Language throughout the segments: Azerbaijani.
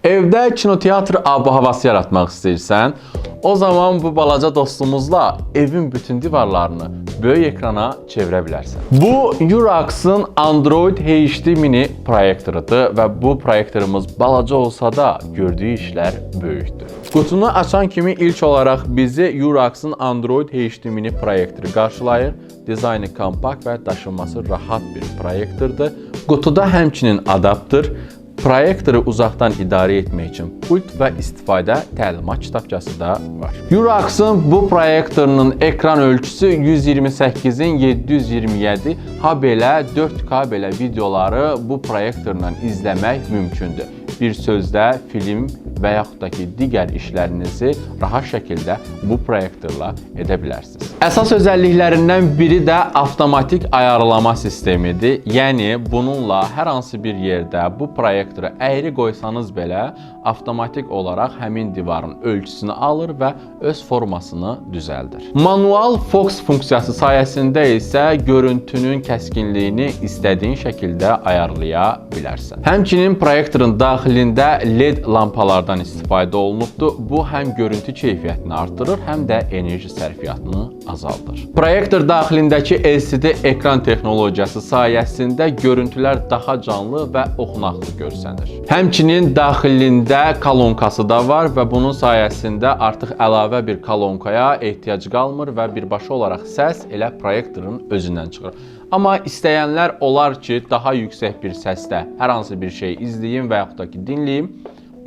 Evdə kinoteatr ab-havası yaratmaq istəyirsən, o zaman bu balaca dostumuzla evin bütün divarlarını böyük ekrana çevirə bilərsən. Bu Urax'ın Android HD mini proyektorudur və bu proyektorumuz balaca olsa da gördüyü işlər böyükdür. Qutunu açan kimi ilk olaraq bizi Urax'ın Android HD mini proyektoru qarşılayır. Dizaynı kompakt və daşınması rahat bir proyektordur. Qutuda həmçinin adapter, proyektoru uzaqdan idarə etmək üçün pult və istifadə təlimat kitabçası da var. Urax'ın bu proyektorunun ekran ölçüsü 128-in 727, ha belə 4K belə videoları bu proyektorla izləmək mümkündür. Bir sözdə film və yaxud da ki, digər işlərinizi rahat şəkildə bu proyektorla edə bilərsiniz. Əsas özəlliklərindən biri də avtomatik ayarlama sistemidir. Yəni, bununla hər hansı bir yerdə bu proyektoru əyri qoysanız belə, avtomatik olaraq həmin divarın ölçüsünü alır və öz formasını düzəldir. Manual Focus funksiyası sayəsində isə görüntünün kəskinliyini istədiyin şəkildə ayarlaya bilərsən. Həmçinin proyektorun daxilində LED lampalardan istifadə olunubdur. Bu həm görüntü keyfiyyətini artırır, həm də enerji sərfiyyatını azaldır. Proyektor daxilindəki LCD ekran texnologiyası sayəsində görüntülər daha canlı və oxunaqlı görsənir. Həmçinin daxilində kalonkası da var və bunun sayəsində artıq əlavə bir kalonkaya ehtiyac qalmır və birbaşa olaraq səs elə proyektorun özündən çıxır. Amma istəyənlər olar ki, daha yüksək bir səsdə hər hansı bir şey izləyim və yaxud da ki, dinləyim.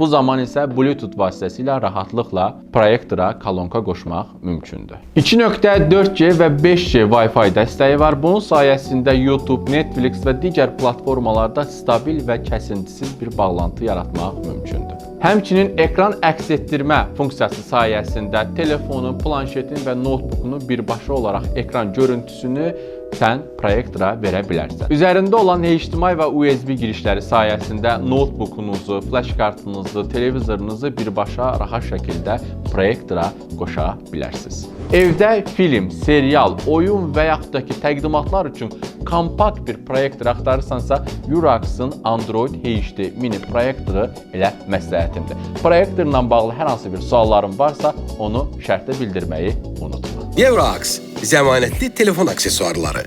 Bu zaman isə Bluetooth vasitəsilə rahatlıqla proyektora kalonka qoşmaq mümkündür. 2.4G və 5G Wi-Fi dəstəyi var. Bunun sayəsində YouTube, Netflix və digər platformalarda stabil və kəsintisiz bir bağlantı yaratmaq mümkündür. Həmçinin ekran əks etdirmə funksiyası sayəsində telefonun, planşetin və notebookunu birbaşa olaraq ekran görüntüsünü sən proyektora verə bilərsən. Üzərində olan HDMI və USB girişləri sayəsində notebookunuzu, flash kartınızı, televizorunuzu birbaşa rahat şəkildə proyektora qoşa bilərsiniz. Evdə film, serial, oyun və yaxud da ki, təqdimatlar üçün kompakt bir proyektor axtarırsansa, Urax'ın Android HD mini proyektoru elə məsləhətimdir. Proyektorla bağlı hər hansı bir sualların varsa, onu şərtdə bildirməyi unutma. Urax, zəmanətli telefon aksesuarları.